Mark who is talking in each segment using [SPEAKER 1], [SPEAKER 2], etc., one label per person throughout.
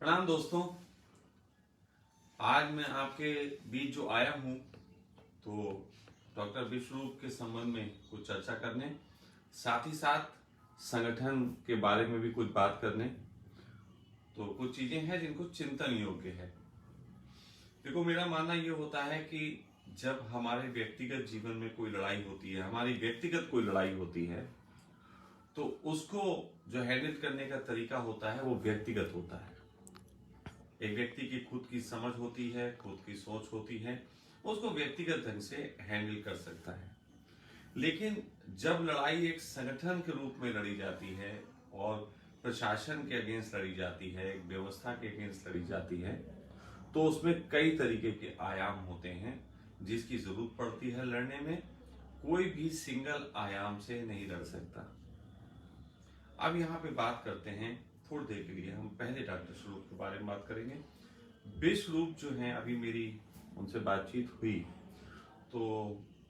[SPEAKER 1] प्रणाम दोस्तों। आज मैं आपके बीच जो आया हूँ तो डॉक्टर विश्वरूप के संबंध में कुछ चर्चा करने, साथ ही साथ संगठन के बारे में भी कुछ बात करने। तो कुछ चीजें हैं जिनको चिंतन योग्य है। देखो, मेरा मानना ये होता है कि जब हमारे व्यक्तिगत जीवन में कोई लड़ाई होती है, हमारी व्यक्तिगत कोई लड़ाई होती है, तो उसको जो हैंडल करने का तरीका होता है वो व्यक्तिगत होता है। एक व्यक्ति की खुद की समझ होती है, खुद की सोच होती है, उसको व्यक्तिगत ढंग से हैंडल कर सकता है। लेकिन जब लड़ाई एक संगठन के रूप में लड़ी जाती है और प्रशासन के अगेंस्ट लड़ी जाती है, एक व्यवस्था के अगेंस्ट लड़ी जाती है, तो उसमें कई तरीके के आयाम होते हैं जिसकी जरूरत पड़ती है लड़ने में। कोई भी सिंगल आयाम से नहीं लड़ सकता। अब यहाँ पे बात करते हैं, थोड़ी देर के लिए हम पहले डॉक्टर स्वरूप के बारे में बात करेंगे। विश्वरूप जो है, अभी मेरी उनसे बातचीत हुई तो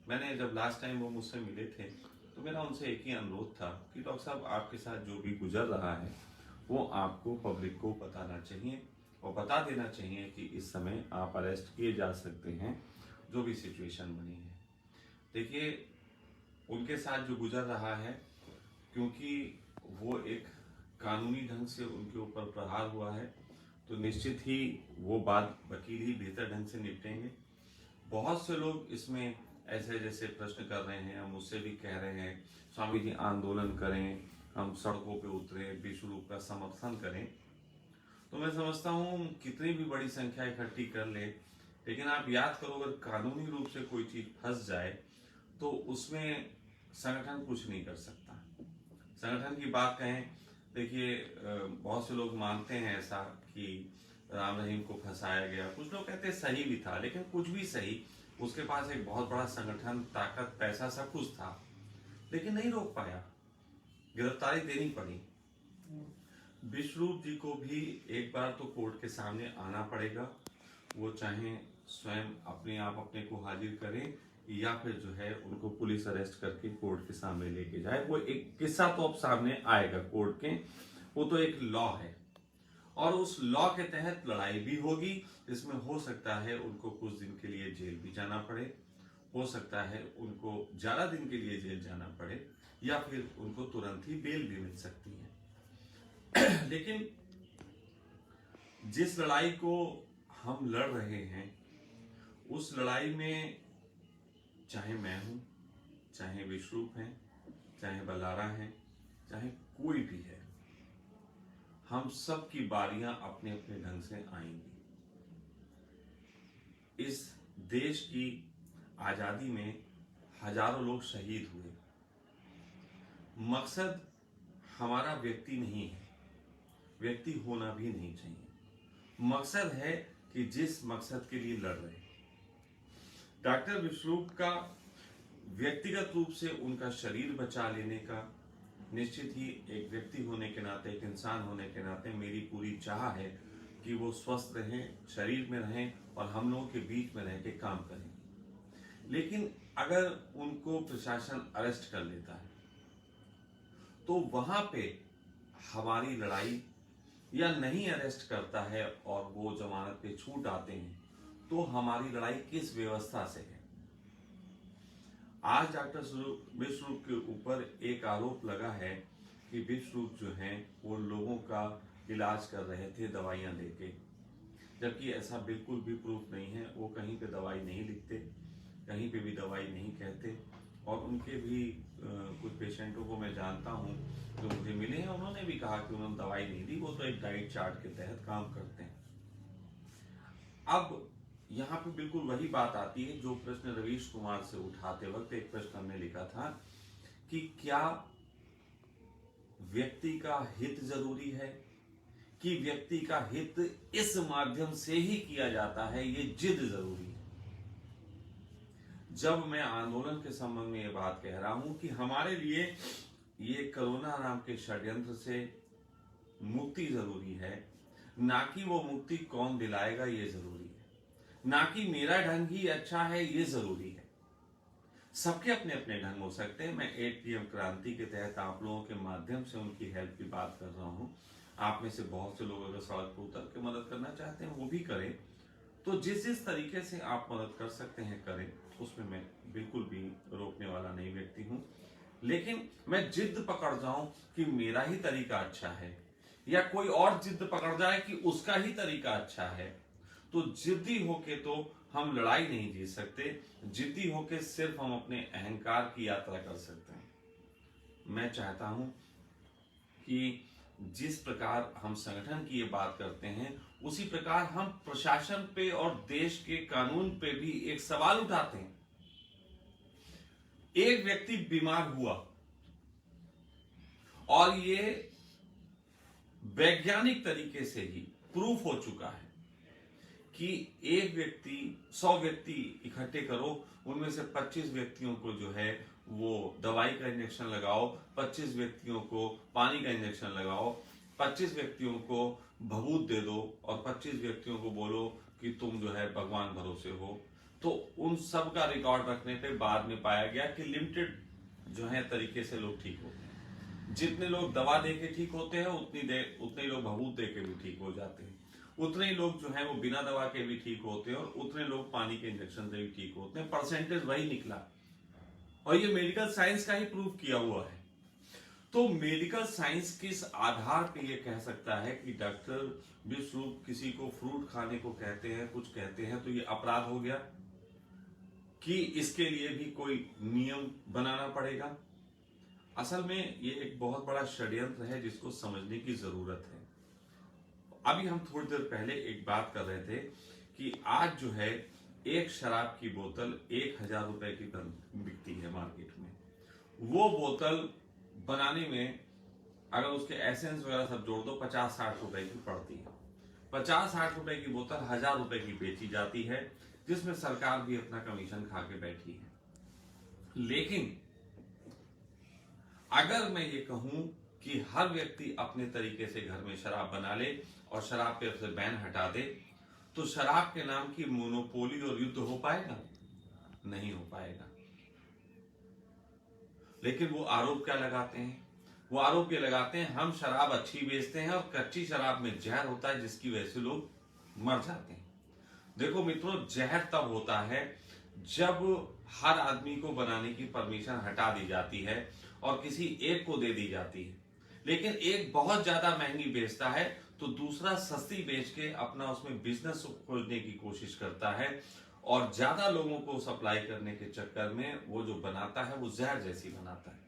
[SPEAKER 1] मैंने जब लास्ट टाइम वो मुझसे मिले थे तो मेरा उनसे एक ही अनुरोध था कि डॉक्टर साहब, आपके साथ जो भी गुजर रहा है वो आपको पब्लिक को बताना चाहिए और बता देना चाहिए कि इस समय आप अरेस्ट किए जा सकते हैं, जो भी सिचुएशन बनी है। देखिए, उनके साथ जो गुजर रहा है, क्योंकि वो एक कानूनी ढंग से उनके ऊपर प्रहार हुआ है, तो निश्चित ही वो बात वकील ही बेहतर ढंग से निपटेंगे। बहुत से लोग इसमें ऐसे जैसे प्रश्न कर रहे हैं, हम उससे भी कह रहे हैं स्वामी जी आंदोलन करें, हम सड़कों पे उतरे, विश्वरूप का समर्थन करें। तो मैं समझता हूँ कितनी भी बड़ी संख्या इकट्ठी कर ले, लेकिन आप याद करो, अगर कानूनी रूप से कोई चीज फंस जाए तो उसमें संगठन कुछ नहीं कर सकता। संगठन की बात कहें, देखिए, बहुत से लोग मानते हैं ऐसा कि राम रहीम को फंसाया गया। कुछ लोग कहते हैं सही भी था, लेकिन कुछ भी सही, उसके पास एक बहुत बड़ा संगठन, ताकत, पैसा, सब कुछ था, लेकिन नहीं रोक पाया, गिरफ्तारी देनी पड़ी। विश्वरूप जी को भी एक बार तो कोर्ट के सामने आना पड़ेगा। वो चाहे स्वयं अपने आप अपने को हाजिर करें या फिर जो है उनको पुलिस अरेस्ट करके कोर्ट के सामने लेके जाए। वो एक किस्सा तो अब सामने आएगा कोर्ट के, वो तो एक लॉ है और उस लॉ के तहत लड़ाई भी होगी, जिसमें हो सकता है उनको कुछ दिन के लिए जेल भी जाना पड़े, हो सकता है उनको ज्यादा दिन के लिए जेल जाना पड़े, या फिर उनको तुरंत ही बेल भी मिल सकती है। लेकिन जिस लड़ाई को हम लड़ रहे हैं, उस लड़ाई में चाहे मैं हूं, चाहे विश्वरूप है, चाहे बलारा है, चाहे कोई भी है, हम सब की बारियां अपने अपने ढंग से आएंगी। इस देश की आजादी में हजारों लोग शहीद हुए। मकसद हमारा व्यक्ति नहीं है, व्यक्ति होना भी नहीं चाहिए। मकसद है कि जिस मकसद के लिए लड़ रहे हैं। डॉक्टर विश्वरूप का व्यक्तिगत रूप से उनका शरीर बचा लेने का, निश्चित ही एक व्यक्ति होने के नाते, एक इंसान होने के नाते मेरी पूरी चाह है कि वो स्वस्थ रहें, शरीर में रहें और हम लोगों के बीच में रह के काम करें। लेकिन अगर उनको प्रशासन अरेस्ट कर लेता है तो वहां पे हमारी लड़ाई, या नहीं अरेस्ट करता है और वो जमानत पे छूट आते हैं, तो हमारी लड़ाई किस व्यवस्था से है। आज डॉक्टर विश्वरूप के ऊपर एक आरोप लगा है कि विश्वरूप जो हैं वो लोगों का इलाज कर रहे थे दवाइयां लेके, जबकि ऐसा बिल्कुल भी प्रूफ नहीं है। वो कहीं पे दवाई नहीं लिखते, कहीं पे भी दवाई नहीं कहते, और उनके भी कुछ पेशेंटों को मैं जानता हूं जो मुझे मिले हैं, उन्होंने भी कहा कि उन्होंने दवाई नहीं दी, वो तो एक डाइट चार्ट के तहत काम करते हैं। अब यहाँ पे बिल्कुल वही बात आती है जो प्रश्न रवीश कुमार से उठाते वक्त एक प्रश्न हमने लिखा था कि क्या व्यक्ति का हित जरूरी है, कि व्यक्ति का हित इस माध्यम से ही किया जाता है, ये जिद जरूरी है। जब मैं आंदोलन के संबंध में ये बात कह रहा हूं कि हमारे लिए ये कोरोना नाम के षड्यंत्र से मुक्ति जरूरी है, ना कि वो मुक्ति कौन दिलाएगा ये जरूरी है, ना कि मेरा ढंग ही अच्छा है ये जरूरी है। सबके अपने अपने ढंग हो सकते हैं। मैं 8 PM क्रांति के तहत आप लोगों के माध्यम से उनकी हेल्प की बात कर रहा हूं। आप में से बहुत से लोग अगर सड़क पर उतर के मदद करना चाहते हैं वो भी करें। तो जिस जिस तरीके से आप मदद कर सकते हैं करें, उसमें मैं बिल्कुल भी रोकने वाला नहीं व्यक्ति हूं। लेकिन मैं जिद पकड़ जाऊं कि मेरा ही तरीका अच्छा है, या कोई और जिद पकड़ जाए कि उसका ही तरीका अच्छा है, तो जिद्दी होके तो हम लड़ाई नहीं जीत सकते। जिद्दी होके सिर्फ हम अपने अहंकार की यात्रा कर सकते हैं। मैं चाहता हूं कि जिस प्रकार हम संगठन की ये बात करते हैं, उसी प्रकार हम प्रशासन पे और देश के कानून पे भी एक सवाल उठाते हैं। एक व्यक्ति बीमार हुआ और ये वैज्ञानिक तरीके से ही प्रूफ हो चुका है कि एक व्यक्ति 100 व्यक्ति इकट्ठे करो, उनमें से 25 व्यक्तियों को जो है वो दवाई का इंजेक्शन लगाओ, 25 व्यक्तियों को पानी का इंजेक्शन लगाओ, 25 व्यक्तियों को भभूत दे दो और 25 व्यक्तियों को बोलो कि तुम जो है भगवान भरोसे हो। तो उन सब का रिकॉर्ड रखने पे बाद में पाया गया कि लिमिटेड जो है तरीके से लोग ठीक होते हैं। जितने लोग दवा दे के ठीक होते हैं उतने लोग भभूत दे के भी ठीक हो जाते हैं, उतने ही लोग जो है वो बिना दवा के भी ठीक होते हैं और उतने लोग पानी के इंजेक्शन से भी ठीक होते हैं। परसेंटेज वही निकला और ये मेडिकल साइंस का ही प्रूफ किया हुआ है। तो मेडिकल साइंस किस आधार पे ये कह सकता है कि डॉक्टर विश्वरूप किसी को फ्रूट खाने को कहते हैं, कुछ कहते हैं, तो ये अपराध हो गया कि इसके लिए भी कोई नियम बनाना पड़ेगा? असल में ये एक बहुत बड़ा षड्यंत्र है जिसको समझने की जरूरत है। अभी हम थोड़ी देर पहले एक बात कर रहे थे कि आज जो है एक शराब की बोतल 1000 रुपए की बिकती है मार्केट में। वो बोतल बनाने में अगर उसके एसेंस वगैरह सब जोड़ दो 50-60 रुपए की पड़ती है। 50-60 रुपए की बोतल 1000 रुपए की बेची जाती है, जिसमें सरकार भी अपना कमीशन खा के बैठी है। लेकिन अगर मैं ये कहूं कि हर व्यक्ति अपने तरीके से घर में शराब बना ले और शराब पे से बैन हटा दे, तो शराब के नाम की मोनोपोली और युद्ध हो पाएगा? नहीं हो पाएगा। लेकिन वो आरोप क्या लगाते हैं? वो आरोप ये लगाते हैं हम शराब अच्छी बेचते हैं और कच्ची शराब में जहर होता है जिसकी वजह से लोग मर जाते हैं। देखो मित्रों, जहर तब होता है जब हर आदमी को बनाने की परमिशन हटा दी जाती है और किसी एक को दे दी जाती है। लेकिन एक बहुत ज्यादा महंगी बेचता है तो दूसरा सस्ती बेच के अपना उसमें बिजनेस खोजने की कोशिश करता है और ज्यादा लोगों को सप्लाई करने के चक्कर में वो जो बनाता है वो जहर जैसी बनाता है।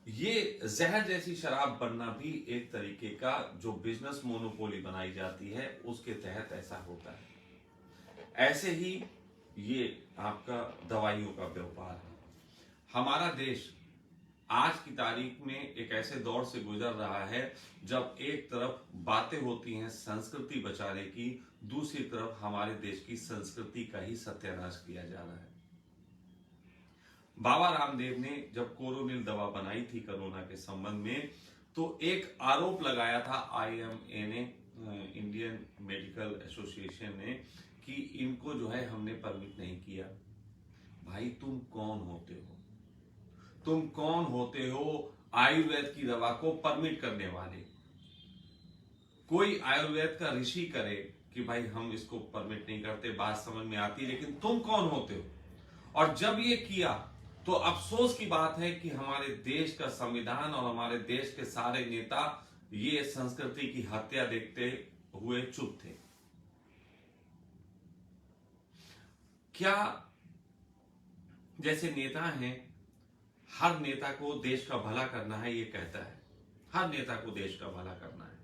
[SPEAKER 1] ये जहर जैसी शराब बनना भी एक तरीके का जो बिजनेस मोनोपोली बनाई जाती है उसके तहत ऐसा होता है। ऐसे ही ये आपका दवाइयों का व्यापार है। हमारा देश आज की तारीख में एक ऐसे दौर से गुजर रहा है जब एक तरफ बातें होती हैं संस्कृति बचाने की, दूसरी तरफ हमारे देश की संस्कृति का ही सत्यानाश किया जा रहा है। बाबा रामदेव ने जब कोरोनिल दवा बनाई थी कोरोना के संबंध में, तो एक आरोप लगाया था IMA ने, इंडियन मेडिकल एसोसिएशन ने, कि इनको जो है हमने परमिट नहीं किया। भाई तुम कौन होते हो? तुम कौन होते हो आयुर्वेद की दवा को परमिट करने वाले? कोई आयुर्वेद का ऋषि करे कि भाई हम इसको परमिट नहीं करते, बात समझ में आती, लेकिन तुम कौन होते हो? और जब ये किया तो अफसोस की बात है कि हमारे देश का संविधान और हमारे देश के सारे नेता ये संस्कृति की हत्या देखते हुए चुप थे। क्या जैसे नेता हैं, हर नेता को देश का भला करना है, ये कहता है हर नेता को देश का भला करना है,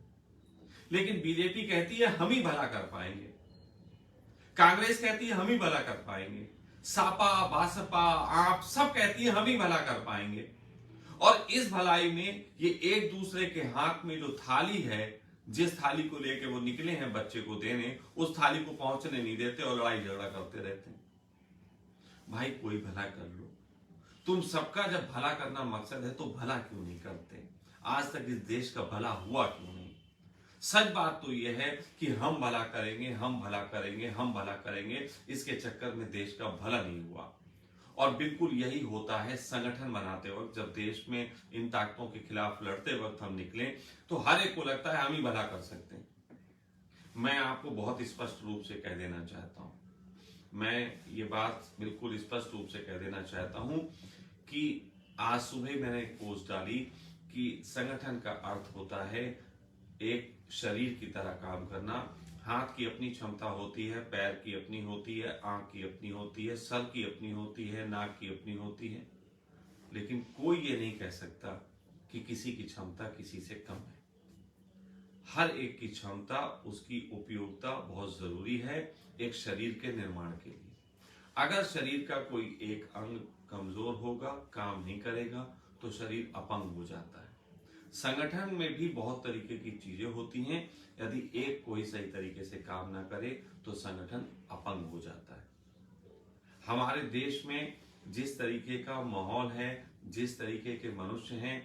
[SPEAKER 1] लेकिन बीजेपी कहती है हम ही भला कर पाएंगे, कांग्रेस कहती है हम ही भला कर पाएंगे, सापा बासपा आप सब कहती है हम ही भला कर पाएंगे। और इस भलाई में ये एक दूसरे के हाथ में जो थाली है, जिस थाली को लेके वो निकले हैं बच्चे को देने, उस थाली को पहुंचने नहीं देते और लड़ाई झगड़ा करते रहते हैं। भाई कोई भला कर लो। तुम सबका जब भला करना मकसद है तो भला क्यों नहीं करते? आज तक इस देश का भला हुआ क्यों नहीं? सच बात तो यह है कि हम भला करेंगे, हम भला करेंगे, हम भला करेंगे, इसके चक्कर में देश का भला नहीं हुआ। और बिल्कुल यही होता है संगठन बनाते वक्त। जब देश में इन ताकतों के खिलाफ लड़ते वक्त हम निकले तो हर एक को लगता है हम ही भला कर सकते हैं। मैं आपको बहुत स्पष्ट रूप से कह देना चाहता हूं, मैं ये बात बिल्कुल स्पष्ट रूप से कह देना चाहता हूं कि आज सुबह मैंने एक पोस्ट डाली कि संगठन का अर्थ होता है एक शरीर की तरह काम करना। हाथ की अपनी क्षमता होती है, पैर की अपनी होती है, आंख की अपनी होती है, सर की अपनी होती है, नाक की अपनी होती है, लेकिन कोई ये नहीं कह सकता कि किसी की क्षमता किसी से कम है। हर एक की क्षमता, उसकी उपयोगिता बहुत जरूरी है एक शरीर के निर्माण के लिए। अगर शरीर का कोई एक अंग कमजोर होगा, काम नहीं करेगा, तो शरीर अपंग हो जाता है। संगठन में भी बहुत तरीके की चीजें होती हैं। यदि एक कोई सही तरीके से काम ना करे तो संगठन अपंग हो जाता है। हमारे देश में जिस तरीके का माहौल है, जिस तरीके के मनुष्य हैं,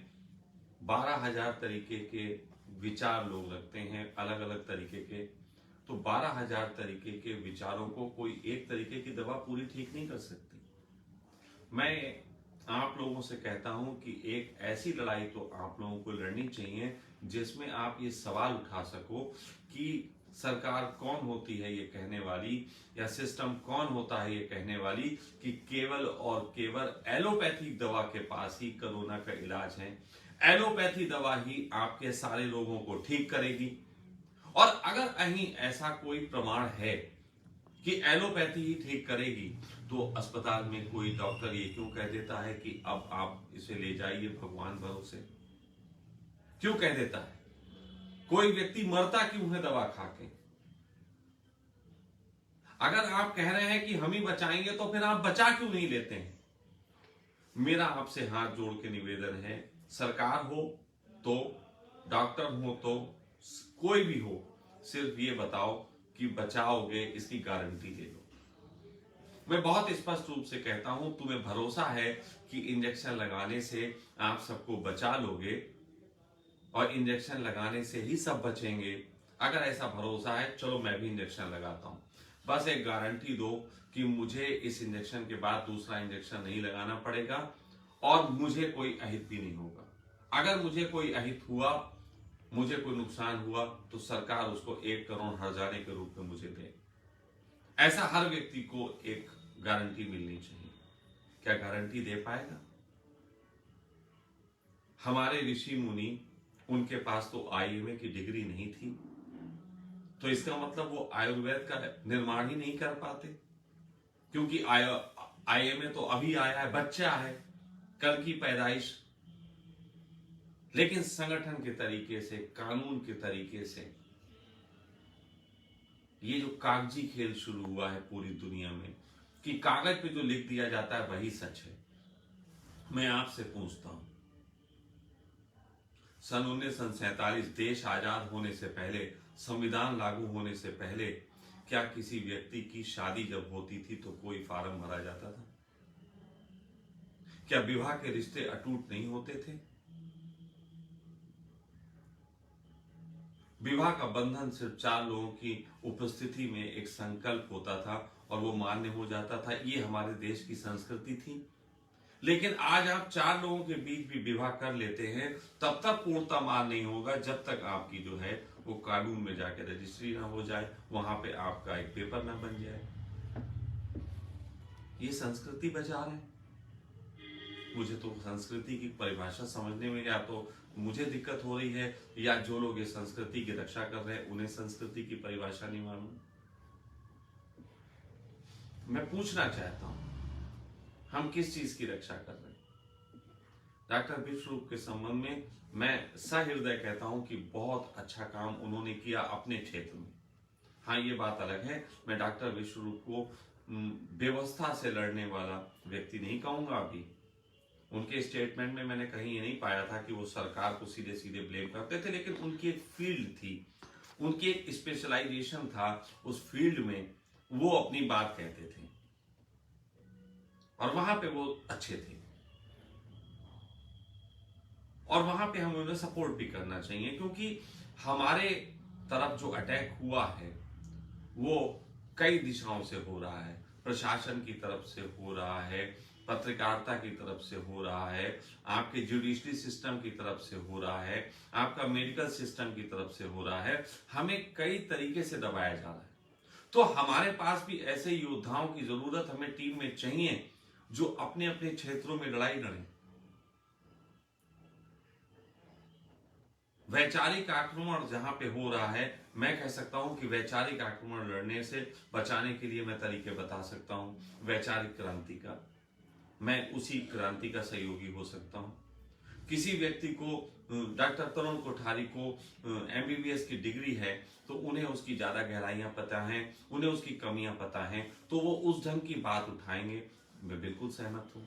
[SPEAKER 1] 12,000 तरीके के विचार लोग रखते हैं, अलग अलग तरीके के, तो 12,000 तरीके के विचारों को कोई एक तरीके की दवा पूरी ठीक नहीं कर सकती। मैं आप लोगों से कहता हूं कि एक ऐसी लड़ाई तो आप लोगों को लड़नी चाहिए जिसमें आप ये सवाल उठा सको कि सरकार कौन होती है ये कहने वाली, या सिस्टम कौन होता है ये कहने वाली कि केवल और केवल एलोपैथिक दवा के पास ही कोरोना का इलाज है, एलोपैथी दवा ही आपके सारे रोगों को ठीक करेगी। और अगर कहीं ऐसा कोई प्रमाण है कि एलोपैथी ही ठीक करेगी, तो अस्पताल में कोई डॉक्टर ये क्यों कह देता है कि अब आप इसे ले जाइए भगवान भरोसे? क्यों कह देता है? कोई व्यक्ति मरता क्यों है दवा खा के? अगर आप कह रहे हैं कि हम ही बचाएंगे तो फिर आप बचा क्यों नहीं लेते हैं? मेरा आपसे हाथ जोड़ के निवेदन है, सरकार हो तो, डॉक्टर हो तो, कोई भी हो, सिर्फ ये बताओ कि बचाओगे, इसकी गारंटी दे दो। मैं बहुत स्पष्ट रूप से कहता हूं, तुम्हें भरोसा है कि इंजेक्शन लगाने से आप सबको बचा लोगे और इंजेक्शन लगाने से ही सब बचेंगे। अगर ऐसा भरोसा है, चलो मैं भी इंजेक्शन लगाता हूं, बस एक गारंटी दो कि मुझे इस इंजेक्शन के बाद दूसरा इंजेक्शन नहीं लगाना पड़ेगा और मुझे कोई अहित भी नहीं होगा। अगर मुझे कोई अहित हुआ, मुझे कोई नुकसान हुआ, तो सरकार उसको 1 करोड़ हर्जाने के रूप में मुझे दे। ऐसा हर व्यक्ति को एक गारंटी मिलनी चाहिए। क्या गारंटी दे पाएगा? हमारे ऋषि मुनि, उनके पास तो आईएमए की डिग्री नहीं थी, तो इसका मतलब वो आयुर्वेद का निर्माण ही नहीं कर पाते, क्योंकि आईएमए तो अभी आया है, बच्चा है, कल की पैदाइश। लेकिन संगठन के तरीके से, कानून के तरीके से ये जो कागजी खेल शुरू हुआ है पूरी दुनिया में कि कागज पे जो लिख दिया जाता है वही सच है, मैं आपसे पूछता हूं, सन 1947 देश आजाद होने से पहले, संविधान लागू होने से पहले, क्या किसी व्यक्ति की शादी जब होती थी तो कोई फार्म भरा जाता था? क्या विवाह के रिश्ते अटूट नहीं होते थे? विवाह का बंधन सिर्फ 4 लोगों की उपस्थिति में एक संकल्प होता था और वो मान्य हो जाता था। ये हमारे देश की संस्कृति थी। लेकिन आज आप 4 लोगों के बीच भी विवाह कर लेते हैं, तब तक पूर्णता मान नहीं होगा जब तक आपकी जो है वो कानून में जाके रजिस्ट्री ना हो जाए, वहां पे आपका एक पेपर ना बन जाए। ये संस्कृति बाजार है। मुझे तो संस्कृति की परिभाषा समझने में या तो मुझे दिक्कत हो रही है, या जो लोग ये संस्कृति की रक्षा कर रहे हैं उन्हें संस्कृति की परिभाषा नहीं मालूम। मैं पूछना चाहता हूं, हम किस चीज की रक्षा कर रहे हैं? डॉक्टर विश्वरूप के संबंध में मैं सहृदय कहता हूं कि बहुत अच्छा काम उन्होंने किया अपने क्षेत्र में। हाँ, ये बात अलग है, मैं डॉक्टर विश्वरूप को व्यवस्था से लड़ने वाला व्यक्ति नहीं कहूंगा। अभी उनके स्टेटमेंट में मैंने कहीं ये नहीं पाया था कि वो सरकार को सीधे सीधे ब्लेम करते थे, लेकिन उनकी एक फील्ड थी, उनकी एक स्पेशलाइजेशन था, उस फील्ड में वो अपनी बात कहते थे और वहां पे वो अच्छे थे और वहां पे हमें उन्हें सपोर्ट भी करना चाहिए, क्योंकि हमारे तरफ जो अटैक हुआ है वो कई दिशाओं से हो रहा है। प्रशासन की तरफ से हो रहा है, पत्रकारिता की तरफ से हो रहा है, आपके जुडिशरी सिस्टम की तरफ से हो रहा है, आपका मेडिकल सिस्टम की तरफ से हो रहा है, हमें कई तरीके से दबाया जा रहा है। तो हमारे पास भी ऐसे योद्धाओं की जरूरत हमें टीम में चाहिए जो अपने अपने क्षेत्रों में लड़ाई लड़ें। वैचारिक आक्रमण जहां पे हो रहा है, मैं कह सकता हूं कि वैचारिक आक्रमण लड़ने से बचाने के लिए मैं तरीके बता सकता हूं। वैचारिक क्रांति का, मैं उसी क्रांति का सहयोगी हो सकता हूं। किसी व्यक्ति को, डॉक्टर तरुण कोठारी को एमबीबीएस की डिग्री है, तो उन्हें उसकी ज्यादा गहराइयां पता हैं, उन्हें उसकी कमियां पता हैं, तो वो उस ढंग की बात उठाएंगे। मैं बिल्कुल सहमत हूं।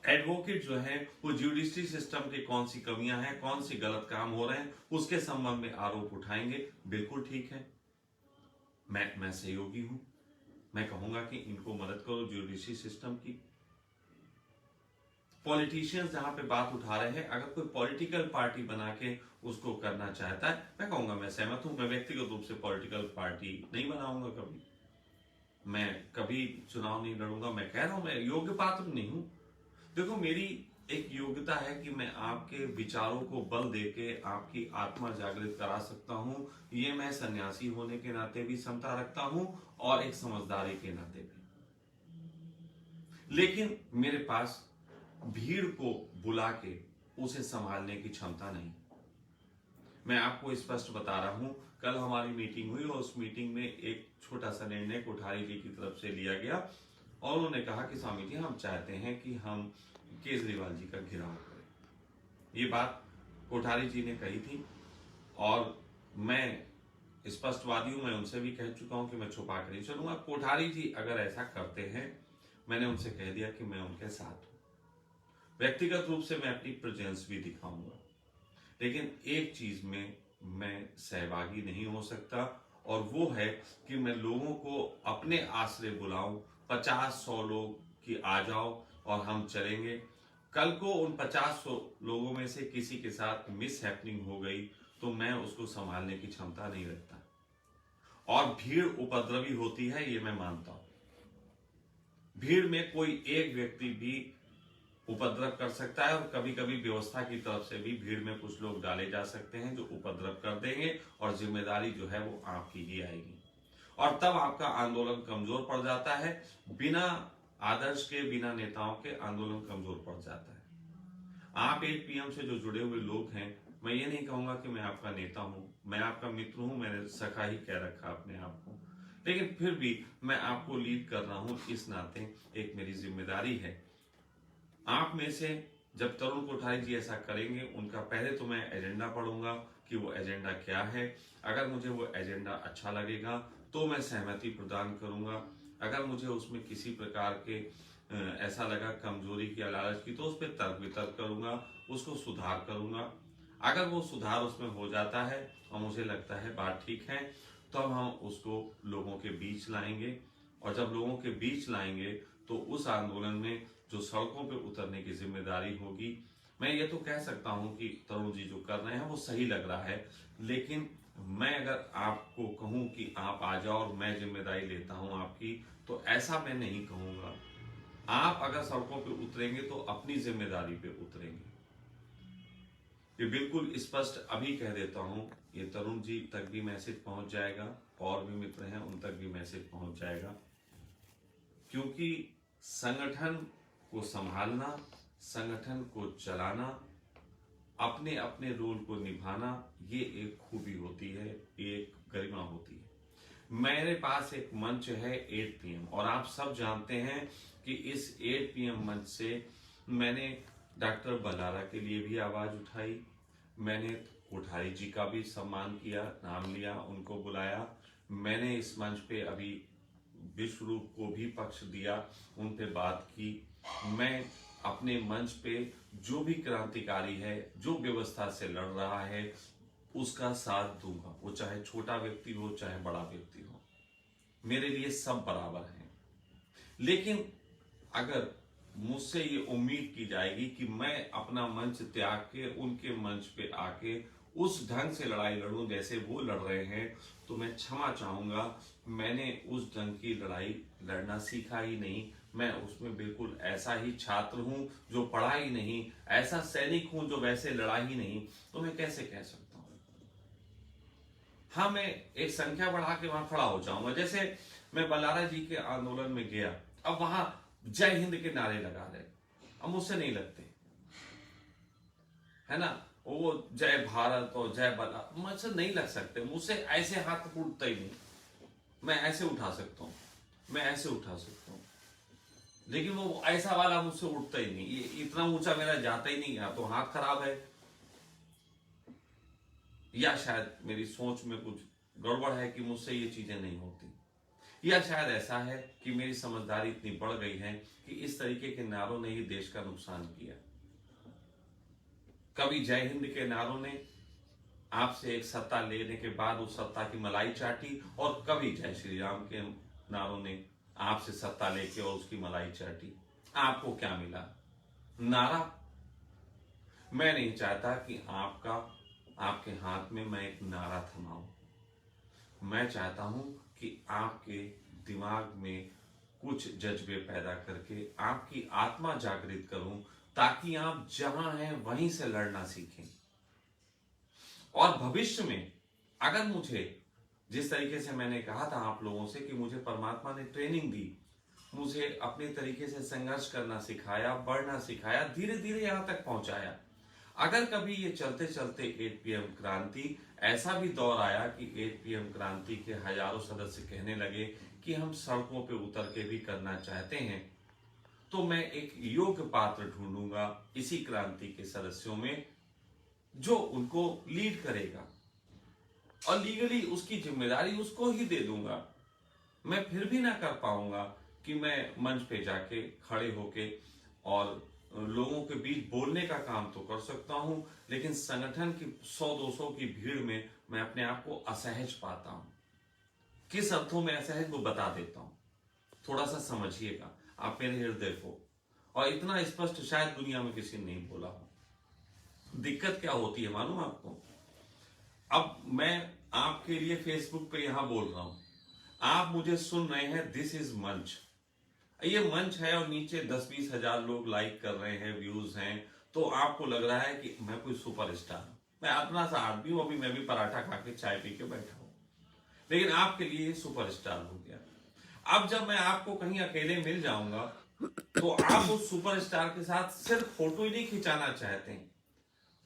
[SPEAKER 1] एडवोकेट जो है वो जुडिशरी सिस्टम के कौन सी कमियां हैं, कौन सी गलत काम हो रहे हैं, उसके संबंध में आरोप उठाएंगे। बिल्कुल ठीक है, मैं सहयोगी हूं। मैं कहूंगा कि इनको मदद करो जुडिशरी सिस्टम की। पॉलिटिशियंस जहां पे बात उठा रहे हैं, अगर कोई पॉलिटिकल पार्टी बना के उसको करना चाहता है, मैं कहूंगा मैं सहमत हूं। मैं व्यक्तिगत रूप से पॉलिटिकल पार्टी नहीं बनाऊंगा, कभी मैं कभी चुनाव नहीं लड़ूंगा। मैं कह रहा हूं मैं योग्य पात्र नहीं हूं। देखो, मेरी एक योग्यता है कि मैं आपके विचारों को बल देके आपकी आत्मा जागृत करा सकता हूं। ये मैं सन्यासी होने के नाते भी क्षमता रखता हूं और एक समझदारी के नाते भी। लेकिन मेरे पास भीड़ को बुला के उसे संभालने की क्षमता नहीं। मैं आपको स्पष्ट बता रहा हूं, कल हमारी मीटिंग हुई और उस मीटिंग में एक छोटा सा निर्णय कोठारी जी की तरफ से लिया गया और उन्होंने कहा कि स्वामी जी, हम चाहते हैं कि हम केजरीवाल जी का घेराव करें। ये बात कोठारी जी ने कही थी और मैं स्पष्टवादी हूं। मैं उनसे भी कह चुका हूं कि मैं छुपा कर नहीं चलूंगा। कोठारी जी अगर ऐसा करते हैं, मैंने उनसे कह दिया कि मैं उनके साथ हूं। व्यक्तिगत रूप से मैं अपनी प्रेजेंस भी दिखाऊंगा, लेकिन एक चीज में मैं सहभागी नहीं हो सकता और वो है कि मैं लोगों को अपने आश्रय बुलाऊं। 50-100 लोग कि आ जाओ और हम चलेंगे। कल को उन 50-100 लोगों में से किसी के साथ मिस हैपनिंग हो गई तो मैं उसको संभालने की क्षमता नहीं रखता। और भीड़ उपद्रवी होती है, ये मैं मानता हूं। भीड़ में कोई एक व्यक्ति भी उपद्रव कर सकता है और कभी कभी व्यवस्था की तरफ से भी भीड़ में कुछ लोग डाले जा सकते हैं जो उपद्रव कर देंगे और जिम्मेदारी जो है वो आपकी ही आएगी और तब आपका आंदोलन कमजोर पड़ जाता है। बिना आदर्श के, बिना नेताओं के आंदोलन कमजोर पड़ जाता है। आप 8 PM से जो जुड़े हुए लोग हैं, मैं ये नहीं कहूंगा कि मैं आपका नेता हूं, मैं आपका मित्र हूं, मैंने सखा ही कह रखा अपने आप को, लेकिन फिर भी मैं आपको लीड कर रहा हूं, इस नाते एक मेरी जिम्मेदारी है। आप में से जब तरुण कोठारी जी ऐसा करेंगे, उनका पहले तो मैं एजेंडा पढ़ूंगा कि वो एजेंडा क्या है। अगर मुझे वो एजेंडा अच्छा लगेगा तो मैं सहमति प्रदान करूंगा। अगर मुझे उसमें किसी प्रकार के ऐसा लगा कमजोरी की, लालच की, तो उस पर तर्क वितर्क करूंगा, उसको सुधार करूंगा। अगर वो सुधार उसमें हो जाता है और मुझे लगता है बात ठीक है, तो हम उसको लोगों के बीच लाएंगे और जब लोगों के बीच लाएंगे तो उस आंदोलन में जो सड़कों पे उतरने की जिम्मेदारी होगी। मैं ये तो कह सकता हूं कि तरुण जी जो कर रहे हैं वो सही लग रहा है, लेकिन मैं अगर आपको कहूं कि आप आ जाओ और मैं जिम्मेदारी लेता हूं आपकी, तो ऐसा मैं नहीं कहूंगा। आप अगर सड़कों पे उतरेंगे तो अपनी जिम्मेदारी पे उतरेंगे। ये बिल्कुल स्पष्ट अभी कह देता हूं। ये तरुण जी तक भी मैसेज पहुंच जाएगा, और भी मित्र हैं उन तक भी मैसेज पहुंच जाएगा, क्योंकि संगठन को संभालना, संगठन को चलाना, अपने अपने रोल को निभाना, ये एक खूबी होती है, एक गरिमा होती है। मेरे पास एक मंच है 8 PM और आप सब जानते हैं कि इस 8 PM मंच से मैंने डॉक्टर बलारा के लिए भी आवाज उठाई, मैंने कोठारी जी का भी सम्मान किया, नाम लिया, उनको बुलाया। मैंने इस मंच पे अभी विश्वरूप को भी पक्ष दिया, उन पे बात की। मैं अपने मंच पे जो भी क्रांतिकारी है, जो व्यवस्था से लड़ रहा है, उसका साथ दूंगा। वो चाहे छोटा व्यक्ति हो, चाहे बड़ा व्यक्ति हो, मेरे लिए सब बराबर हैं। लेकिन अगर मुझसे ये उम्मीद की जाएगी कि मैं अपना मंच त्याग के उनके मंच पे आके उस ढंग से लड़ाई लड़ूं जैसे वो लड़ रहे हैं, तो मैं क्षमा चाहूंगा। मैंने उस ढंग की लड़ाई लड़ना सीखा ही नहीं। मैं उसमें बिल्कुल ऐसा ही छात्र हूं जो पढ़ा ही नहीं, ऐसा सैनिक हूं जो वैसे लड़ा ही नहीं। तो मैं कैसे कह सकता हूं? हाँ, मैं एक संख्या बढ़ा के वहां खड़ा हो जाऊंगा। जैसे मैं बलारा जी के आंदोलन में गया, अब वहां जय हिंद के नारे लगा रहे, अब मुझसे नहीं लगते, है ना। वो जय भारत और जय बला मुझसे नहीं लग सकते, मुझसे ऐसे हाथ उठता ही नहीं। मैं ऐसे उठा सकता हूँ, मैं ऐसे उठा सकता हूँ, लेकिन वो ऐसा वाला मुझसे उठता ही नहीं। ये इतना ऊंचा मेरा जाता ही नहीं, या तो हाथ खराब है, या शायद मेरी सोच में कुछ गड़बड़ है कि मुझसे ये चीजें नहीं होती, या शायद ऐसा है कि मेरी समझदारी इतनी बढ़ गई है कि इस तरीके के नारों ने ही देश का नुकसान किया। कभी जय हिंद के नारों ने आपसे एक सत्ता लेने के बाद उस सत्ता की मलाई चाटी, और कभी जय श्री राम के नारों ने आपसे सत्ता लेके और उसकी मलाई चाटी। आपको क्या मिला? नारा। मैं नहीं चाहता कि आपके हाथ में मैं एक नारा थमाऊं। मैं चाहता हूं कि आपके दिमाग में कुछ जज्बे पैदा करके आपकी आत्मा जागृत करूं, ताकि आप जहां हैं वहीं से लड़ना सीखें। और भविष्य में अगर मुझे, जिस तरीके से मैंने कहा था आप लोगों से कि मुझे परमात्मा ने ट्रेनिंग दी, मुझे अपने तरीके से संघर्ष करना सिखाया, बढ़ना सिखाया, धीरे धीरे यहां तक पहुंचाया। अगर कभी ये चलते चलते 8 PM क्रांति, ऐसा भी दौर आया कि 8 PM क्रांति के हजारों सदस्य कहने लगे कि हम सड़कों पे उतर के भी करना चाहते हैं, तो मैं एक योग्य पात्र ढूंढूंगा इसी क्रांति के सदस्यों में, जो उनको लीड करेगा, और लीगली उसकी जिम्मेदारी उसको ही दे दूंगा। मैं फिर भी ना कर पाऊंगा कि मैं मंच पे जाके खड़े होके और लोगों के बीच बोलने का काम तो कर सकता हूं, लेकिन संगठन की 100-200 की भीड़ में मैं अपने आप को असहज पाता हूं। किस अर्थों में असहज, वो बता देता हूं, थोड़ा सा समझिएगा आप मेरे हृदय को। और इतना स्पष्ट शायद दुनिया में किसी ने नहीं बोला हो। दिक्कत क्या होती है मालूम आपको? अब मैं आपके लिए फेसबुक पे यहां बोल रहा हूं, आप मुझे सुन रहे हैं, दिस इज मंच, ये मंच है, और नीचे 10-20 हजार लोग लाइक कर रहे हैं, व्यूज हैं, तो आपको लग रहा है कि मैं कोई सुपरस्टार हूं। मैं अपना सा आदमी हूं, अभी मैं भी पराठा खा के चाय पी के बैठा हूं, लेकिन आपके लिए ये सुपरस्टार हो गया। अब जब मैं आपको कहीं अकेले मिल जाऊंगा, तो आप उस सुपरस्टार के साथ सिर्फ फोटो ही नहीं खिंचाना चाहते हैं,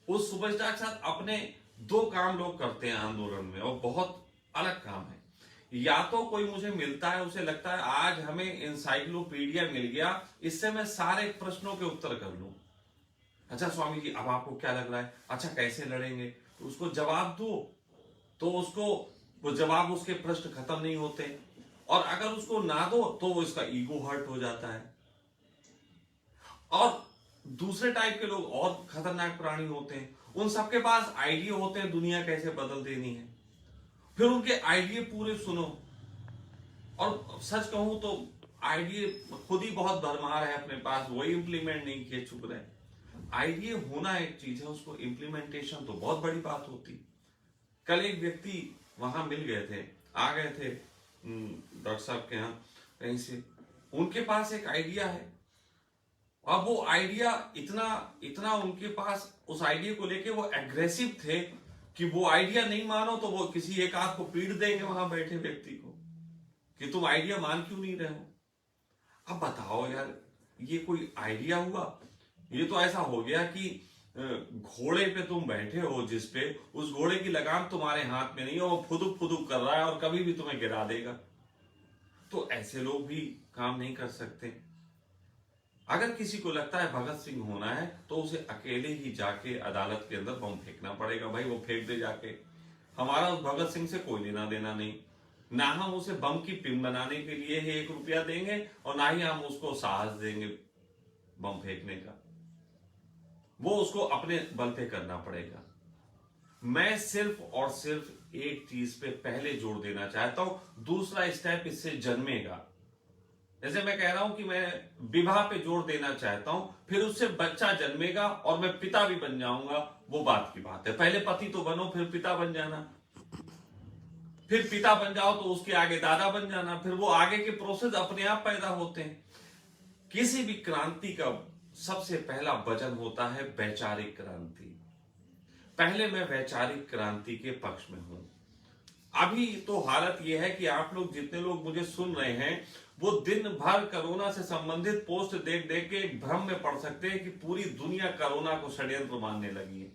[SPEAKER 1] उस सुपरस्टार के साथ अपने 2 काम लोग करते हैं आंदोलन में, और बहुत अलग काम है। या तो कोई मुझे मिलता है, उसे लगता है आज हमें इंसाइक्लोपीडिया मिल गया, इससे मैं सारे प्रश्नों के उत्तर कर लूं। अच्छा स्वामी जी, अब आपको क्या लग रहा है? अच्छा कैसे लड़ेंगे? तो उसको जवाब दो, तो उसको वो जवाब, उसके प्रश्न खत्म नहीं होते। और अगर उसको ना दो तो वो इसका ईगो हर्ट हो जाता है। और दूसरे टाइप के लोग और खतरनाक प्राणी होते हैं, उन सबके पास आइडिया होते हैं दुनिया कैसे बदल देनी है, फिर उनके आइडिया पूरे सुनो। और सच कहूं तो आइडिया खुद ही बहुत भरमार है अपने पास, वही इंप्लीमेंट नहीं किए, चुप रहे। आइडिया होना एक चीज है, उसको इंप्लीमेंटेशन तो बहुत बड़ी बात होती। कल एक व्यक्ति वहां मिल गए थे, आ गए थे डॉक्टर साहब के यहाँ कहीं से, उनके पास एक आइडिया है। अब वो आइडिया इतना इतना उनके पास, उस आइडिया को लेके वो एग्रेसिव थे कि वो आइडिया नहीं मानो तो वो किसी एक आध को पीट देंगे वहां बैठे व्यक्ति को, कि तुम आइडिया मान क्यों नहीं रहे हो। अब बताओ यार, ये कोई आइडिया हुआ? ये तो ऐसा हो गया कि घोड़े पे तुम बैठे हो, जिसपे उस घोड़े की लगाम तुम्हारे हाथ में नहीं है, वो फुदुक फुदुक कर रहा है और कभी भी तुम्हें गिरा देगा। तो ऐसे लोग भी काम नहीं कर सकते। अगर किसी को लगता है भगत सिंह होना है, तो उसे अकेले ही जाके अदालत के अंदर बम फेंकना पड़ेगा। भाई वो फेंक दे जाके, हमारा उस भगत सिंह से कोई लेना देना नहीं, ना हम उसे बम की पिन बनाने के लिए ही 1 रुपया देंगे, और ना ही हम उसको साहस देंगे बम फेंकने का। वो उसको अपने बल पे करना पड़ेगा। मैं सिर्फ और सिर्फ एक चीज पे पहले जोर देना चाहता हूं, दूसरा स्टेप इससे जन्मेगा। जैसे मैं कह रहा हूं कि मैं विवाह पे जोर देना चाहता हूं, फिर उससे बच्चा जन्मेगा और मैं पिता भी बन जाऊंगा, वो बात की बात है। पहले पति तो बनो, फिर पिता बन जाना, फिर पिता बन जाओ तो उसके आगे दादा बन जाना, फिर वो आगे के प्रोसेस अपने आप पैदा होते हैं। किसी भी क्रांति का सबसे पहला वजन होता है वैचारिक क्रांति। पहले मैं वैचारिक क्रांति के पक्ष में हूं। अभी तो हालत यह है कि आप लोग जितने लोग मुझे सुन रहे हैं वो दिन भर कोरोना से संबंधित पोस्ट देख देख के एक भ्रम में पड़ सकते हैं कि पूरी दुनिया कोरोना को षड्यंत्र मानने लगी है।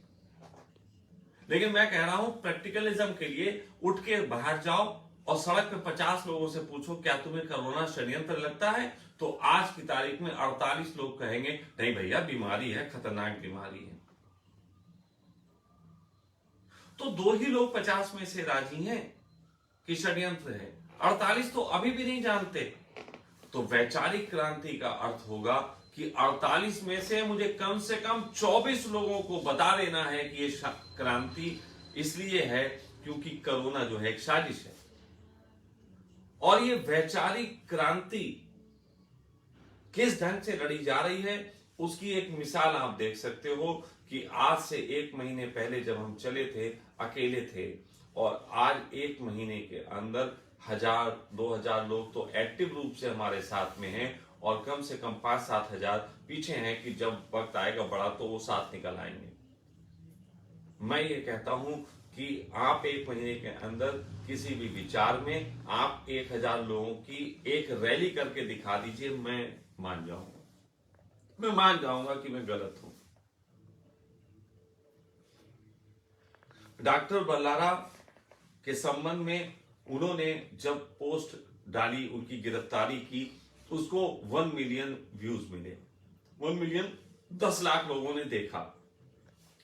[SPEAKER 1] लेकिन मैं कह रहा हूं प्रैक्टिकलिज्म के लिए उठ के बाहर जाओ और सड़क पे 50 लोगों से पूछो क्या तुम्हें कोरोना षड्यंत्र लगता है, तो आज की तारीख में 48 लोग कहेंगे नहीं भैया बीमारी है, खतरनाक बीमारी है। तो 2 ही लोग 50 में से राजी हैं कि षड्यंत्र है, 48 तो अभी भी नहीं जानते। तो वैचारिक क्रांति का अर्थ होगा कि 48 में से मुझे कम से कम 24 लोगों को बता देना है कि ये क्रांति इसलिए है क्योंकि कोरोना जो है एक साजिश है। और ये वैचारिक क्रांति किस ढंग से लड़ी जा रही है उसकी एक मिसाल आप देख सकते हो कि आज से 1 महीने पहले जब हम चले थे, अकेले थे, और आज 1 महीने के अंदर 1000-2000 लोग तो एक्टिव रूप से हमारे साथ में हैं और कम से कम 5-7 हजार पीछे हैं कि जब वक्त आएगा बड़ा तो वो साथ निकल आएंगे। मैं ये कहता हूं कि आप 1 महीने के अंदर किसी भी विचार में आप 1000 लोगों की एक रैली करके दिखा दीजिए, मैं मान जाऊंगा कि मैं गलत हूं। डॉक्टर बल्लारा के संबंध में उन्होंने जब पोस्ट डाली, उनकी गिरफ्तारी की, उसको 1 मिलियन व्यूज मिले। 1 मिलियन 10 लाख लोगों ने देखा,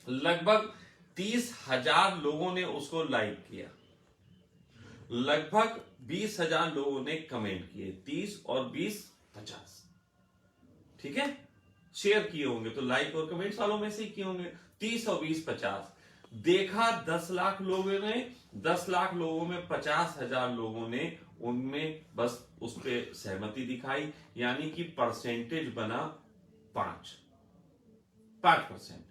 [SPEAKER 1] लगभग 30,000 लोगों ने उसको लाइक किया, लगभग 20,000 लोगों ने कमेंट किए, 30 और 20 50, ठीक है, शेयर किए होंगे तो लाइक और कमेंट वालों में से ही किए होंगे। 30 और 20 50 देखा 10 लाख लोगों ने, 10 लाख लोगों में 50,000 लोगों ने उनमें बस उस पर सहमति दिखाई, यानी कि परसेंटेज बना 5%।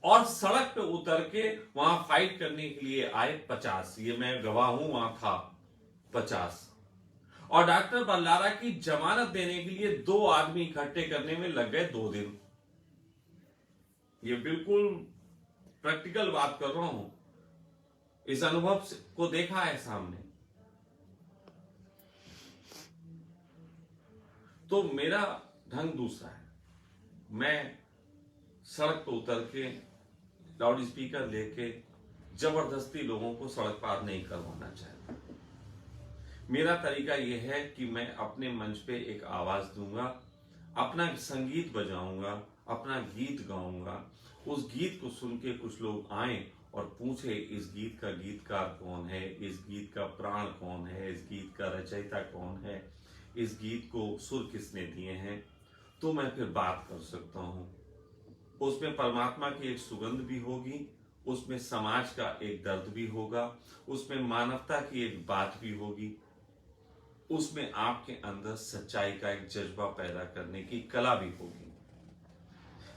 [SPEAKER 1] और सड़क पे उतर के वहां फाइट करने के लिए आए 50, ये मैं गवाह हूं, वहां था 50। और डॉक्टर बल्लारा की जमानत देने के लिए 2 आदमी इकट्ठे करने में लग गए 2 दिन। ये बिल्कुल प्रैक्टिकल बात कर रहा हूं, इस अनुभव को देखा है सामने। तो मेरा ढंग दूसरा है, मैं सड़क पर उतर के लाउड स्पीकर लेके जबरदस्ती लोगों को सड़क पार नहीं करवाना चाहता। मेरा तरीका यह है कि मैं अपने मंच पे एक आवाज दूंगा, अपना संगीत बजाऊंगा, अपना गीत गाऊंगा, उस गीत को सुन के कुछ लोग आए और पूछे इस गीत का गीतकार कौन है, इस गीत का प्राण कौन है, इस गीत का रचयिता कौन है, इस गीत को सुर किसने दिए हैं, तो मैं फिर बात कर सकता हूं। उसमें परमात्मा की एक सुगंध भी होगी, उसमें समाज का एक दर्द भी होगा, उसमें मानवता की एक बात भी होगी, उसमें आपके अंदर सच्चाई का एक जज्बा पैदा करने की कला भी होगी।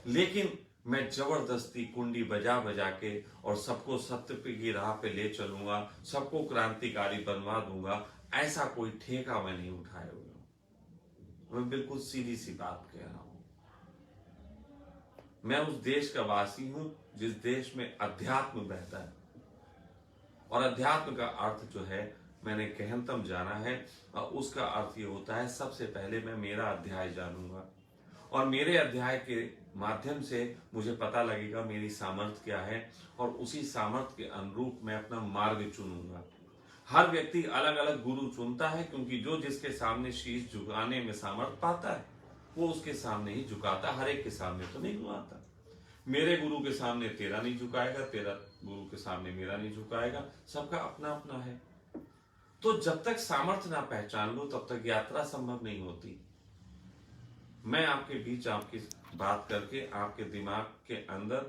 [SPEAKER 1] लेकिन मैं जबरदस्ती कुंडी बजा बजा के और सबको सत्य की राह पे ले चलूंगा, सबको क्रांतिकारी बनवा दूंगा, ऐसा कोई ठेका मैं नहीं उठाए हुए हूं। मैं बिल्कुल सीधी सी बात कह रहा हूं। मैं उस देश का वासी हूं जिस देश में अध्यात्म बहता है, और अध्यात्म का अर्थ जो है मैंने गहनतम जाना है, और उसका अर्थ ये होता है सबसे पहले मैं मेरा अध्याय जानूंगा, और मेरे अध्याय के माध्यम से मुझे पता लगेगा मेरी सामर्थ्य क्या है, और उसी सामर्थ्य के अनुरूप मैं अपना मार्ग चुनूंगा। हर व्यक्ति अलग अलग गुरु चुनता है, क्योंकि जो जिसके सामने शीश झुकाने में सामर्थ्य पाता है वो उसके सामने ही झुकाता, हर एक के सामने तो नहीं झुकाता। मेरे गुरु के सामने तेरा नहीं झुकाएगा, तेरा गुरु के सामने मेरा नहीं झुकाएगा, सबका अपना अपना है। तो जब तक सामर्थ्य ना पहचान लो तब तक यात्रा संभव नहीं होती। मैं आपके बीच आपकी बात करके आपके दिमाग के अंदर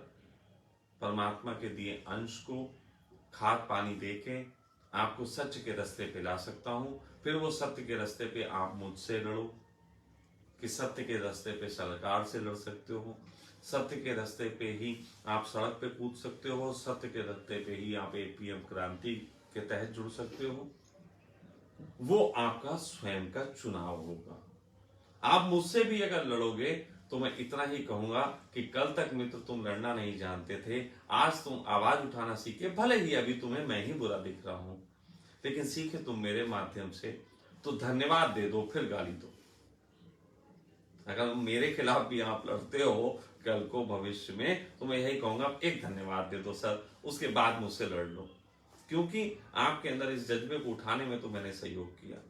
[SPEAKER 1] परमात्मा के दिए अंश को खाद पानी देके आपको सत्य के रास्ते पे ला सकता हूं। फिर वो सत्य के रास्ते पे आप मुझसे लड़ो, कि सत्य के रास्ते पे सरकार से लड़ सकते हो, सत्य के रास्ते पे ही आप सड़क पे कूद सकते हो, सत्य के रास्ते पे ही आप एपीएम क्रांति के तहत जुड़ सकते हो। वो आपका स्वयं का चुनाव होगा। आप मुझसे भी अगर लड़ोगे तो मैं इतना ही कहूंगा कि कल तक मित्र तुम लड़ना नहीं जानते थे, आज तुम आवाज उठाना सीखे। भले ही अभी तुम्हें मैं ही बुरा दिख रहा हूं, लेकिन सीखे तुम मेरे माध्यम से, तो धन्यवाद दे दो, फिर गाली दो। अगर मेरे खिलाफ भी आप लड़ते हो कल को भविष्य में, तो मैं यही कहूंगा एक धन्यवाद दे दो सर, उसके बाद मुझसे लड़ लो, क्योंकि आपके अंदर इस जज्बे को उठाने में तो मैंने सहयोग किया।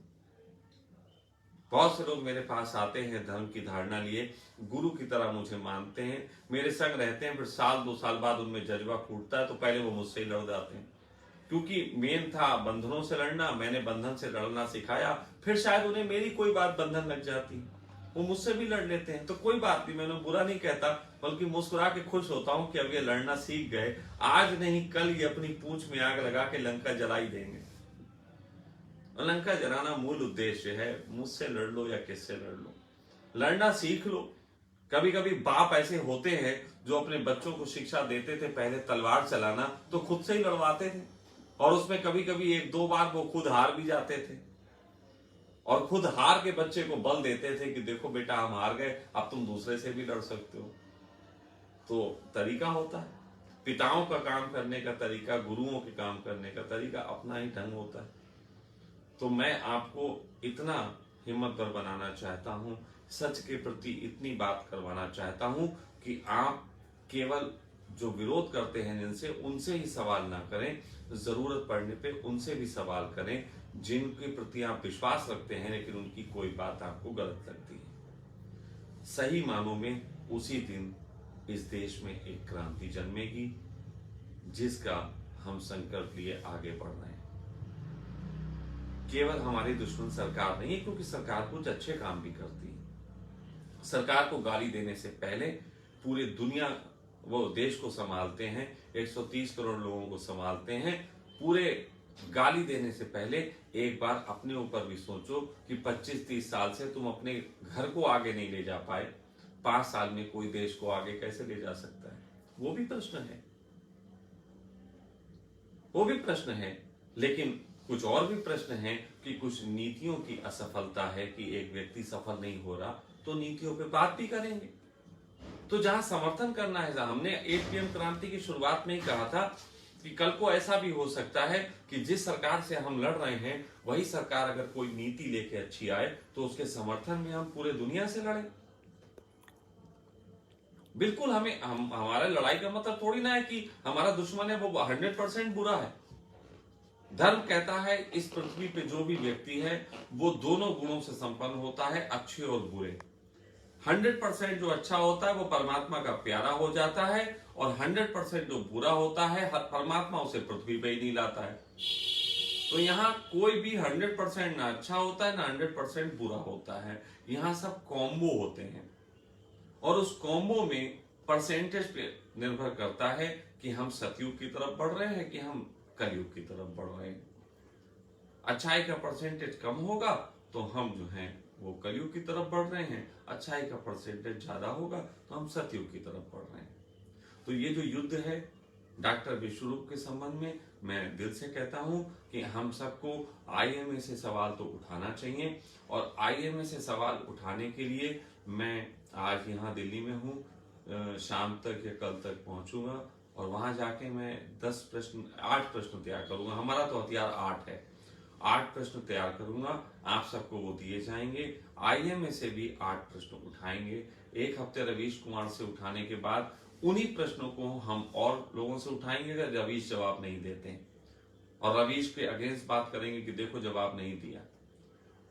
[SPEAKER 1] बहुत से लोग मेरे पास आते हैं धर्म की धारणा लिए, गुरु की तरह मुझे मानते हैं, मेरे संग रहते हैं, फिर साल 2 साल बाद उनमें जज्बा फूटता है तो पहले वो मुझसे ही लड़ जाते हैं। क्योंकि मेन था बंधनों से लड़ना, मैंने बंधन से लड़ना सिखाया, फिर शायद उन्हें मेरी कोई बात बंधन लग जाती, वो मुझसे भी लड़ लेते हैं। तो कोई बात नहीं, मैं उन्हें बुरा नहीं कहता, बल्कि मुस्कुरा के खुश होता हूं कि अब ये लड़ना सीख गए, आज नहीं कल ये अपनी पूंछ में आग लगा के लंका जला ही देंगे। लंका जलाना मूल उद्देश्य है, मुझसे लड़ लो या किससे लड़ लो, लड़ना सीख लो। कभी कभी बाप ऐसे होते हैं जो अपने बच्चों को शिक्षा देते थे पहले तलवार चलाना, तो खुद से ही लड़वाते थे, और उसमें कभी कभी 1-2 बार वो खुद हार भी जाते थे, और खुद हार के बच्चे को बल देते थे कि देखो बेटा हम हार गए, अब तुम दूसरे से भी लड़ सकते हो। तो तरीका होता है, पिताओं का काम करने का तरीका, गुरुओं के काम करने का तरीका अपना ही ढंग होता है। तो मैं आपको इतना हिम्मतवर बनाना चाहता हूं, सच के प्रति इतनी बात करवाना चाहता हूं कि आप केवल जो विरोध करते हैं जिनसे, उनसे ही सवाल ना करें, जरूरत पड़ने पे उनसे भी सवाल करें जिनके प्रति आप विश्वास रखते हैं लेकिन उनकी कोई बात आपको गलत लगती है। सही मानों में उसी दिन इस देश में एक क्रांति जन्मेगी जिसका हम संकल्प लिए आगे बढ़ रहे हैं। केवल हमारी दुश्मन सरकार नहीं है, क्योंकि सरकार कुछ अच्छे काम भी करती है। सरकार को गाली देने से पहले पूरी दुनिया, वो देश को संभालते हैं, 130 करोड़ लोगों को संभालते हैं। पूरे गाली देने से पहले एक बार अपने ऊपर भी सोचो कि 25-30 साल से तुम अपने घर को आगे नहीं ले जा पाए, 5 साल में कोई देश को आगे कैसे ले जा सकता है? वो भी प्रश्न है, वो भी प्रश्न है। लेकिन कुछ और भी प्रश्न हैं कि कुछ नीतियों की असफलता है कि एक व्यक्ति सफल नहीं हो रहा, तो नीतियों पे बात भी करेंगे। तो जहां समर्थन करना है, हमने एपीएम क्रांति की शुरुआत में ही कहा था कि कल को ऐसा भी हो सकता है कि जिस सरकार से हम लड़ रहे हैं वही सरकार अगर कोई नीति लेके अच्छी आए तो उसके समर्थन में हम पूरे दुनिया से लड़ें। बिल्कुल, हमारा लड़ाई का मतलब थोड़ी ना है कि हमारा दुश्मन है वो 100% बुरा है। धर्म कहता है इस पृथ्वी पे जो भी व्यक्ति है वो दोनों गुणों से संपन्न होता है, अच्छे और बुरे। 100% जो अच्छा होता है वो परमात्मा का प्यारा हो जाता है, और 100% जो बुरा होता है परमात्मा उसे पृथ्वी पे ही नहीं लाता है। तो यहाँ कोई भी 100% ना अच्छा होता है ना 100% बुरा होता है, यहाँ सब कॉम्बो होते हैं, और उस कॉम्बो में परसेंटेज पे निर्भर करता है कि हम सतयुग की तरफ बढ़ रहे हैं कि हम कलयुग की तरफ बढ़ रहे हैं। अच्छाई का परसेंटेज कम होगा तो हम जो हैं वो कलयुग की तरफ बढ़ रहे हैं, अच्छाई का परसेंटेज ज्यादा होगा तो हम सतयुग की तरफ बढ़ रहे हैं। तो ये जो युद्ध है डॉक्टर विश्वरूप के संबंध में, मैं दिल से कहता हूं कि हम सबको आईएमए से सवाल तो उठाना चाहिए, और आईएमए से सवाल उठाने के लिए मैं आज यहाँ दिल्ली में हूँ, शाम तक या कल तक पहुंचूंगा, और वहां जाके मैं 8 प्रश्न तैयार करूंगा। हमारा तो हथियार 8 है, 8 प्रश्न तैयार करूंगा, आप सबको वो दिए जाएंगे। आईएमए से भी 8 प्रश्न उठाएंगे। 1 हफ्ते रवीश कुमार से उठाने के बाद उन्हीं प्रश्नों को हम और लोगों से उठाएंगे अगर रवीश जवाब नहीं देते हैं, और रवीश के अगेंस्ट बात करेंगे कि देखो जवाब नहीं दिया।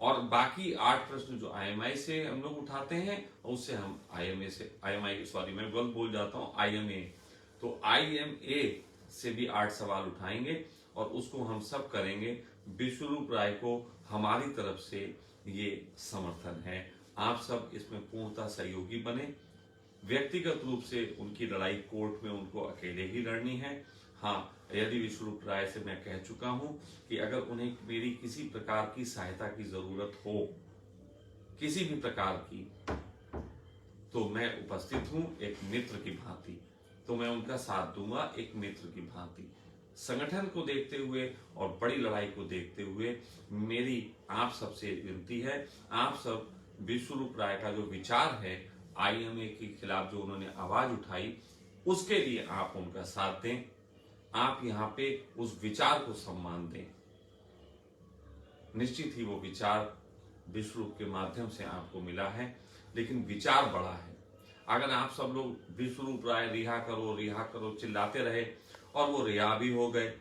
[SPEAKER 1] और बाकी 8 प्रश्न जो आईएमआई से हम लोग उठाते हैं उससे हम आईएमए से, मैं गलत बोल जाता हूँ, आईएमए, तो आईएमए से भी 8 सवाल उठाएंगे, और उसको हम सब करेंगे। विश्वरूप राय को हमारी तरफ से ये समर्थन है, आप सब इसमें पूर्णतः सहयोगी बने। व्यक्तिगत रूप से उनकी लड़ाई कोर्ट में उनको अकेले ही लड़नी है, हाँ, यदि विश्वरूप राय से मैं कह चुका हूं कि अगर उन्हें मेरी किसी प्रकार की सहायता की जरूरत हो, किसी भी प्रकार की, तो मैं उपस्थित हूं एक मित्र की भांति, तो मैं उनका साथ दूंगा एक मित्र की भांति। संगठन को देखते हुए और बड़ी लड़ाई को देखते हुए मेरी आप सबसे विनती है, आप सब विश्वरूप राय का जो विचार है आईएमए के खिलाफ जो उन्होंने आवाज उठाई, उसके लिए आप उनका साथ दें। आप यहाँ पे उस विचार को सम्मान दें। निश्चित ही वो विचार विश्वरूप के माध्यम से आपको मिला है, लेकिन विचार बड़ा है। अगर आप सब लोग विश्वरूप राय रिहा करो चिल्लाते रहे और वो रिहा भी हो गए,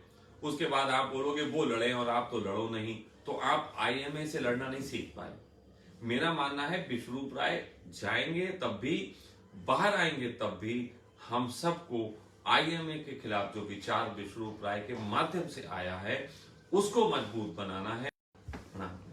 [SPEAKER 1] उसके बाद आप बोलोगे वो लड़े और आप तो लड़ो नहीं, तो आप आईएमए से लड़ना नहीं सीख पाए। मेरा मानना है विश्वरूप राय जाएंगे तब भी, बाहर आएंगे तब भी, हम सबको आईएमए के खिलाफ जो विचार विश्वरूप राय के माध्यम से आया है उसको मजबूत बनाना है। प्रणाम।